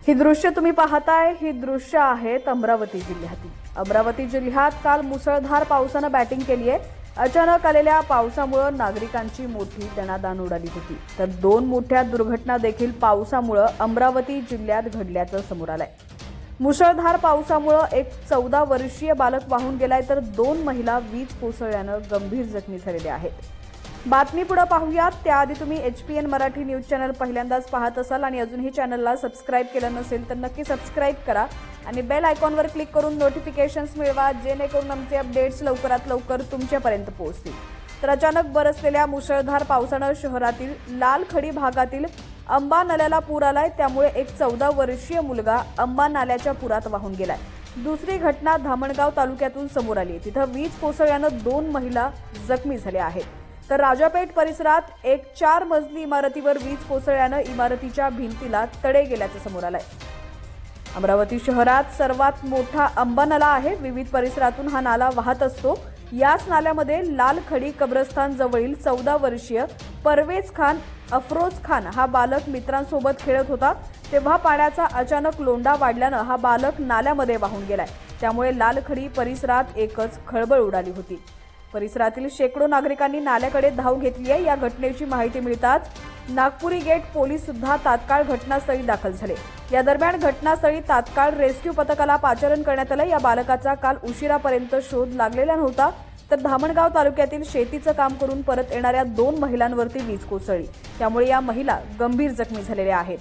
ही दृश्य तुम्ही पाहताय, ही दृश्य आहेत अमरावती जिल्ह्यातील। अमरावती जिल्ह्यात काल मुसळधार पावसाने बॅटिंग केली आहे। अचानक आलेल्या पावसामुळे नागरिकांची मोठी दणादाण उडाली होती। तर दोन मोठ्या दुर्घटना देखील पावसामुळे अमरावती जिल्ह्यात घडल्याचं समोर आलंय। मुसळधार पावसामुळे एक 14 वर्षीय बालक वाहून गेलाय, तर दोन महिला वीज कोसळल्याने गंभीर जखमी झालेल्या आहेत। बातमी पुढे पाहूयात त्याआधी तुम्ही HPN मराठी न्यूज चॅनल पहिल्यांदाच पाहत असाल आणि अजूनही चॅनलला सबस्क्राइब केलं नसेल तर नक्की सबस्क्राइब करा आणि बेल आयकॉनवर क्लिक करून नोटिफिकेशन्स मिळवा, जेणेकरून आमचे अपडेट्स लवकरात लवकर तुमच्यापर्यंत पोहोचतील। तर अचानक बरसलेल्या मुसळधार पावसाने शहरातील लालखडी भागातील अंबा नाल्याला पूर आलाय, त्यामुळे एक 14 वर्षीय मुलगा अंबा नाल्याच्या पुरात वाहून गेलाय। दुसरी घटना धामणगाव तालुक्यातून समोर आली, तिथे वीज कोसळल्याने दोन महिला जखमी झाल्या आहेत। तर राजापेठ परिसरात एक 4 मजली इमारतीवर वीज कोसळल्याने इमारतीच्या भिंतीला तडे गेल्याचे समोर आलंय। अमरावती शहरात सर्वात मोठा अंबा नाला आहे। विविध परिसरातून हा नाला वाहत असतो। याच नाल्यामध्ये लालखडी कब्रस्तान जवळील 14 वर्षीय परवेज खान अफरोज खान हा बालक मित्रांसोबत खेळत होता, तेव्हा पाण्याचा अचानक लोंढा वाढल्याने हा बालक नाल्यामध्ये वाहून गेलाय। त्यामुळे लालखडी परिसरात एकच खळबळ उडाली होती। परिसरातील शेकडो नागरिकांनी नाल्याकडे धाव घेतली आहे। या घटनेची माहिती मिळताच नागपुरी गेट पोलीस सुद्धा तात्काळ घटनास्थळी दाखल झाले। या दरम्यान घटनास्थळी तात्काळ रेस्क्यू पथकाला पाचारण करण्यात आले। या बालकाचा काल उशिरापर्यंत शोध लागलेला नव्हता। तर धामणगाव तालुक्यातील शेतीचं काम करून परत येणाऱ्या दोन महिलांवरती वीज कोसळली, त्यामुळे या महिला गंभीर जखमी झालेल्या आहेत।